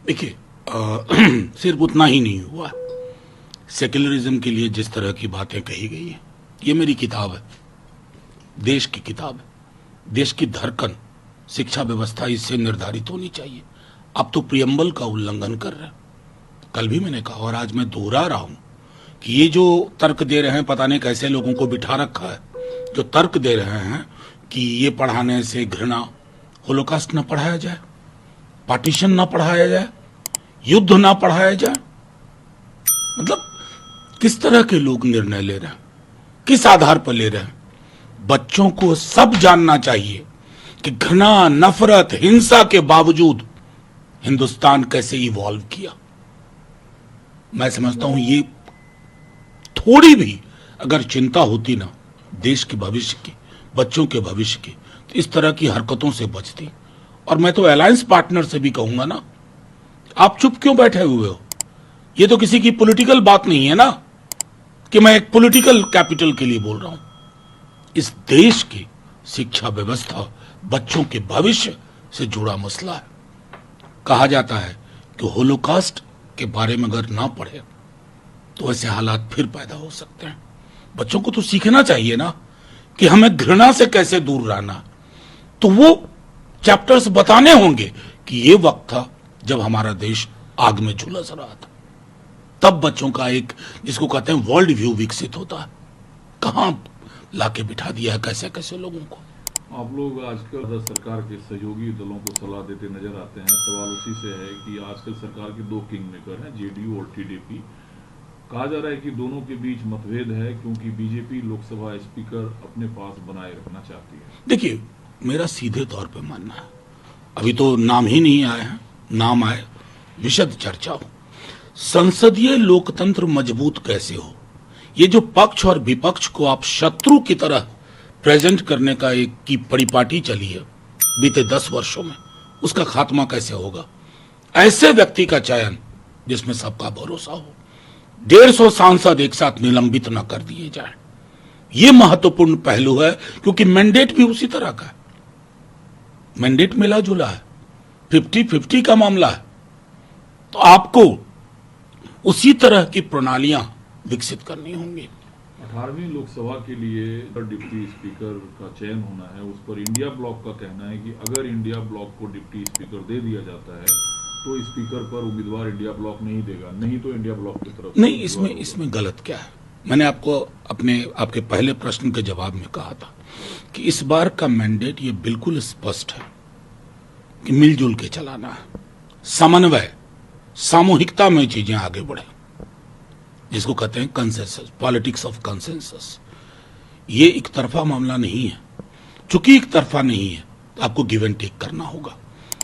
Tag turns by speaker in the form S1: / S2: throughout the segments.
S1: देखिए, सिर्फ उतना ही नहीं हुआ। सेक्युलरिज्म के लिए जिस तरह की बातें कही गई हैं, ये मेरी किताब है, देश की किताब है। देश की धड़कन, शिक्षा व्यवस्था इससे निर्धारित होनी चाहिए। अब तो प्रियम्बल का उल्लंघन कर रहे हैं। कल भी मैंने कहा और आज मैं दोहरा रहा हूं कि ये जो तर्क दे रहे हैं, पता नहीं कैसे लोगों को बिठा रखा है, जो तर्क दे रहे हैं कि ये पढ़ाने से घृणा, होलोकास्ट ना पढ़ाया जाए, पार्टीशन ना पढ़ाया जाए, युद्ध ना पढ़ाया जाए। मतलब किस तरह के लोग निर्णय ले रहे हैं, किस आधार पर ले रहे हैं? बच्चों को सब जानना चाहिए कि घृणा, नफरत, हिंसा के बावजूद हिंदुस्तान कैसे इवॉल्व किया। मैं समझता हूं ये थोड़ी भी अगर चिंता होती ना देश के भविष्य की, बच्चों के भविष्य की, तो इस तरह की हरकतों से बचती। और मैं तो अलायंस पार्टनर से भी कहूंगा ना, आप चुप क्यों बैठे हुए हो? ये तो किसी की पॉलिटिकल बात नहीं है ना कि मैं एक पॉलिटिकल कैपिटल के लिए बोल रहा हूं। इस देश की शिक्षा व्यवस्था बच्चों के भविष्य से जुड़ा मसला है। कहा जाता है कि होलोकास्ट के बारे में अगर ना पढ़े तो ऐसे हालात फिर पैदा हो सकते हैं। बच्चों को तो सीखना चाहिए ना कि हमें घृणा से कैसे दूर रहना। तो वो चैप्टर्स बताने होंगे कि ये वक्त था जब हमारा देश आग में झुलस रहा था। तब बच्चों का एक, जिसको कहते हैं वर्ल्ड व्यू, विकसित होता है। कहां लाके बिठा दिया है कैसे कैसे लोगों को।
S2: आप लोग आजकल सरकार के सहयोगी दलों को सलाह देते नजर आते हैं। सवाल उसी से है कि आजकल सरकार के दो किंग मेकर हैं, जेडीयू और टीडीपी। कहा जा रहा है कि दोनों के बीच मतभेद है क्योंकि बीजेपी लोकसभा स्पीकर अपने पास बनाए रखना चाहती है।
S1: देखिए, मेरा सीधे तौर पे मानना है, अभी तो नाम ही नहीं आए हैं, नाम आए विशद चर्चा हो। संसदीय लोकतंत्र मजबूत कैसे हो, ये जो पक्ष और विपक्ष को आप शत्रु की तरह प्रेजेंट करने का एक की परिपाटी चली है बीते 10 वर्षों में, उसका खात्मा कैसे होगा? ऐसे व्यक्ति का चयन जिसमें सबका भरोसा हो। 150 सांसद एक साथ निलंबित न कर दिए जाए, ये महत्वपूर्ण पहलू है, क्योंकि मैंडेट भी उसी तरह का है। मैंडेट मिला जुला है, 50-50 का मामला है। तो आपको उसी तरह की प्रणालियां विकसित करनी होंगी।
S2: 18वीं लोकसभा के लिए डिप्टी स्पीकर का चयन होना है। उस पर इंडिया ब्लॉक का कहना है कि अगर इंडिया ब्लॉक को डिप्टी स्पीकर दे दिया जाता है तो स्पीकर पर उम्मीदवार इंडिया ब्लॉक नहीं देगा, नहीं तो इंडिया ब्लॉक की तरफ
S1: नहीं, इसमें गलत क्या है? मैंने आपको आपके पहले प्रश्न के जवाब में कहा था कि इस बार का मैंडेट ये बिल्कुल स्पष्ट है कि मिलजुल के चलाना है, समन्वय, सामूहिकता में चीजें आगे बढ़े, जिसको कहते हैं कंसेंसस, पॉलिटिक्स ऑफ कंसेंसस। ये एक तरफा मामला नहीं है। चूंकि एक तरफा नहीं है तो आपको गिव एंड टेक करना होगा,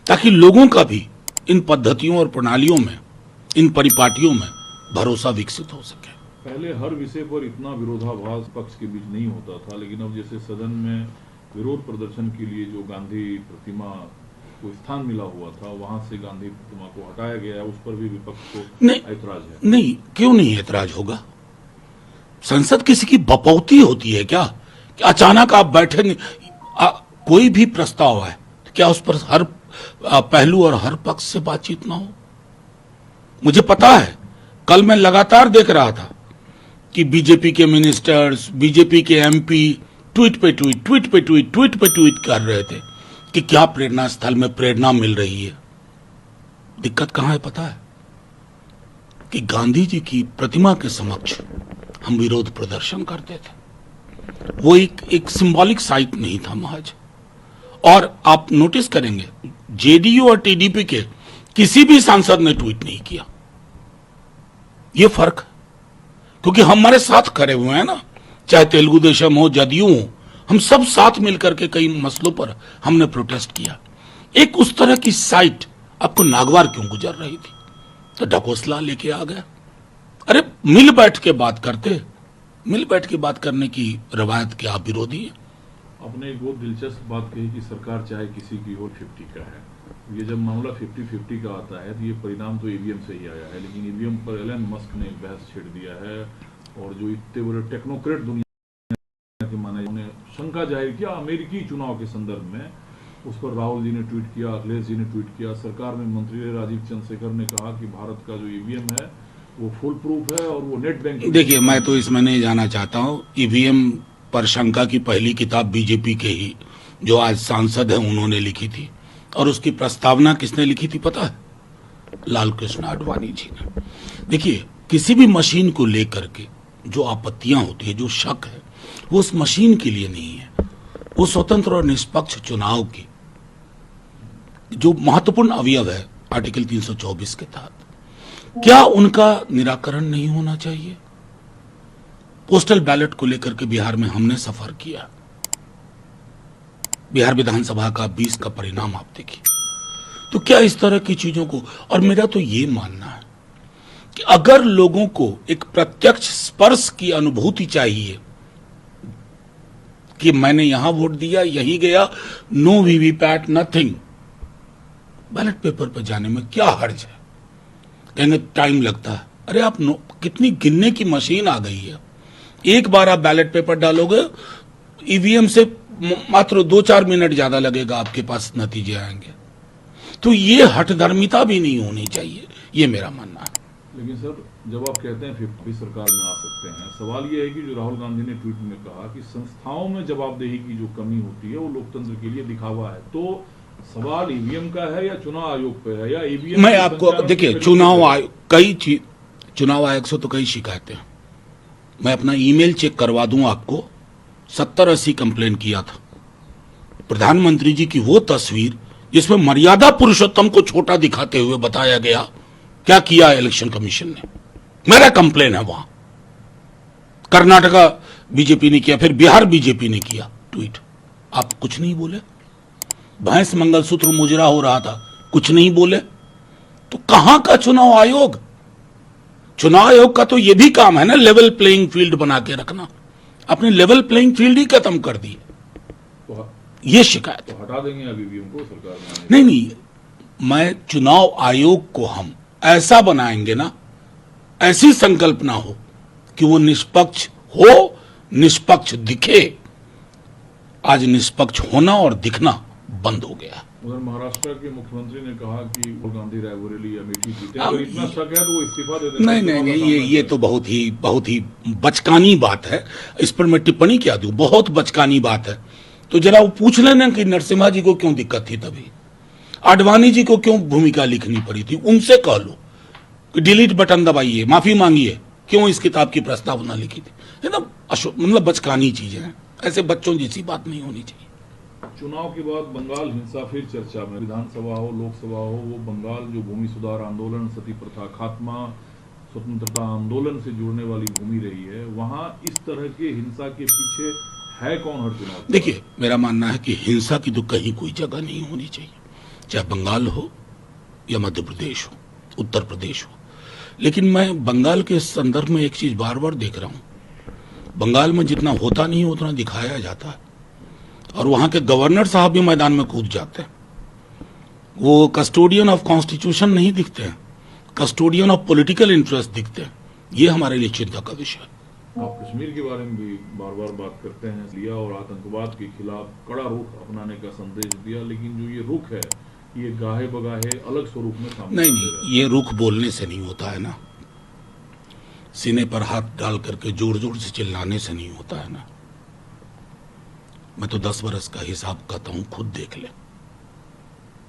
S1: ताकि लोगों का भी इन पद्धतियों और प्रणालियों में, इन परिपाटियों में भरोसा विकसित हो सके।
S2: पहले हर विषय पर इतना विरोधाभास पक्ष के बीच नहीं होता था, लेकिन अब जैसे सदन में विरोध प्रदर्शन के लिए जो गांधी प्रतिमा को स्थान मिला हुआ था, वहां से गांधी प्रतिमा को हटाया गया है, उस पर भी विपक्ष को ऐतराज है।
S1: नहीं, क्यों नहीं ऐतराज होगा? संसद किसी की बपौती होती है क्या कि अचानक आप बैठे नहीं? कोई भी प्रस्ताव है तो क्या उस पर हर पहलू और हर पक्ष से बातचीत ना हो? मुझे पता है, कल मैं लगातार देख रहा था कि बीजेपी के मिनिस्टर्स, बीजेपी के एमपी ट्वीट पे ट्वीट कर रहे थे कि क्या प्रेरणा स्थल में प्रेरणा मिल रही है। दिक्कत कहां है पता है? कि गांधी जी की प्रतिमा के समक्ष हम विरोध प्रदर्शन करते थे। वो एक सिंबॉलिक साइट नहीं था महज। और आप नोटिस करेंगे जेडीयू और टीडीपी के किसी भी सांसद ने ट्वीट नहीं किया। ये फर्क है, क्योंकि हमारे साथ खड़े हुए हैं ना, चाहे तेलुगु देशम हो, जदयू हो, हम सब साथ मिलकर के कई मसलों पर हमने प्रोटेस्ट किया। एक उस तरह की साइट आपको नागवार क्यों गुजर रही थी, तो ढकोसला लेके आ गया। अरे मिल बैठ के बात करते, मिल बैठ के बात करने की रवायत के आप विरोधी हैं।
S2: आपने एक बहुत दिलचस्प बात कही कि सरकार चाहे किसी की हो, 50 का है। ये जब मामला 50-50 का आता है तो ये परिणाम तो ईवीएम से ही आया है, लेकिन ईवीएम पर एलन मस्क ने एक बहस छेड़ दिया है और जो इतने बड़े टेक्नोक्रेट दुनिया के माने, उन्होंने शंका जाहिर किया अमेरिकी चुनाव के संदर्भ में उस पर राहुल जी ने ट्वीट किया, अखिलेश जी ने ट्वीट किया। सरकार में मंत्री रहे राजीव चंद्रशेखर ने कहा कि भारत का जो ईवीएम है वो फुल प्रूफ है और वो नेट बैंकिंग।
S1: देखिए, मैं तो इसमें नहीं जाना चाहता हूं। ईवीएम पर शंका की पहली किताब बीजेपी के ही जो आज सांसद है उन्होंने लिखी थी, और उसकी प्रस्तावना किसने लिखी थी पता है? लाल कृष्ण आडवाणी जी ने। देखिए, किसी भी मशीन को लेकर के जो आपत्तियां होती है, जो शक है, वो उस मशीन के लिए नहीं है, वो स्वतंत्र और निष्पक्ष चुनाव की जो महत्वपूर्ण अवयव है आर्टिकल 324 के तहत, क्या उनका निराकरण नहीं होना चाहिए? पोस्टल बैलेट को लेकर के बिहार में हमने सफर किया। बिहार विधानसभा का 20 का परिणाम आप देखिए। तो क्या इस तरह की चीजों को, और मेरा तो ये मानना है कि अगर लोगों को एक प्रत्यक्ष स्पर्श की अनुभूति चाहिए कि मैंने यहां वोट दिया, यही गया, no VVPAT nothing, ballot paper पर जाने में क्या हर्ज है? कहेंगे टाइम लगता है। अरे आप कितनी गिनने की मशीन आ गई है, एक बार आप बैलेट पेपर डालोगे, ईवीएम से मात्र 2-4 मिनट ज्यादा लगेगा, आपके पास नतीजे आएंगे। तो ये हठधर्मिता भी नहीं होनी चाहिए, ये मेरा मानना है।
S2: लेकिन सर, जब आप कहते हैं 50 सरकार में आ सकते हैं, सवाल ये है कि जो राहुल गांधी ने ट्वीट में कहा कि संस्थाओं में जवाबदेही की जो कमी होती है वो लोकतंत्र के लिए दिखावा है, तो सवाल ईवीएम का है या चुनाव आयोग पे है, या ईवीएम?
S1: मैं आपको देखिए, चुनाव आयोग, चुनाव आयोग से तो कई शिकायतें हैं। मैं अपना ईमेल चेक करवा दूं आपको, 70-80 कंप्लेन किया था। प्रधानमंत्री जी की वो तस्वीर जिसमें मर्यादा पुरुषोत्तम को छोटा दिखाते हुए बताया गया, क्या किया इलेक्शन कमीशन ने, मेरा कंप्लेन है वहां। कर्नाटका बीजेपी ने किया, फिर बिहार बीजेपी ने किया ट्वीट, आप कुछ नहीं बोले। भैंस मंगलसूत्र मुजरा हो रहा था, कुछ नहीं बोले। तो कहां का चुनाव आयोग? चुनाव आयोग का तो यह भी काम है ना, लेवल प्लेइंग फील्ड बना के रखना। आपने लेवल प्लेइंग फील्ड ही खत्म कर दी, ये शिकायत।
S2: तो हटा देंगे अभी ईवीएम को सरकार में?
S1: नहीं, मैं चुनाव आयोग को हम ऐसा बनाएंगे ना, ऐसी संकल्पना हो कि वो निष्पक्ष हो, निष्पक्ष दिखे। आज निष्पक्ष होना और दिखना बंद हो गया।
S2: उधर महाराष्ट्र के मुख्यमंत्री ने कहा कि राहुल गांधी रायबरेली या अमेठी जीते, अगर इतना शक है तो वो इस्तीफा दे दें।
S1: नहीं, ये तो बहुत ही बचकानी बात है। इस पर मैं टिप्पणी क्या दूं, बहुत बचकानी बात है। तो जरा वो पूछ लेना कि नरसिम्हा जी को क्यों दिक्कत थी, तभी आडवाणी जी को क्यों भूमिका लिखनी पड़ी थी, उनसे कह लो कि डिलीट बटन दबाइए, माफी मांगिए, क्यों इस किताब की प्रस्तावना लिखी थी। मतलब बचकानी चीजें हैं, ऐसे बच्चों जैसी बात नहीं होनी चाहिए।
S2: चुनाव के बाद बंगाल हिंसा फिर चर्चा में, विधानसभा हो लोकसभा हो, वो बंगाल जो भूमि सुधार आंदोलन, सती प्रथा खात्मा, स्वतंत्रता आंदोलन से जुड़ने वाली भूमि रही है, वहां इस तरह के हिंसा के पीछे है कौन हर चुनाव?
S1: देखिए, मेरा मानना है कि हिंसा की तो कहीं कोई जगह नहीं होनी चाहिए, चाहे बंगाल हो या मध्य प्रदेश हो, उत्तर प्रदेश हो। लेकिन मैं बंगाल के संदर्भ में एक चीज बार बार देख रहा हूं, बंगाल में जितना होता नहीं उतना दिखाया जाता है, और वहां के गवर्नर साहब भी मैदान में कूद जाते हैं। वो कस्टोडियन ऑफ कॉन्स्टिट्यूशन नहीं दिखते हैं, कस्टोडियन ऑफ पॉलिटिकल इंटरेस्ट दिखते हैं। ये हमारे लिए चिंता का विषय है।
S2: आप कश्मीर के बारे में भी बार बार बात करते हैं लिया और आतंकवाद के खिलाफ कड़ा रुख अपनाने का संदेश दिया, लेकिन जो ये रुख है ये गाहे बगाहे अलग स्वरूप में सामने
S1: नहीं, ये रुख बोलने से नहीं होता है ना, सीने पर हाथ डाल करके जोर जोर से चिल्लाने से नहीं होता है ना। मैं तो 10 बरस का हिसाब कहता हूं, खुद देख ले।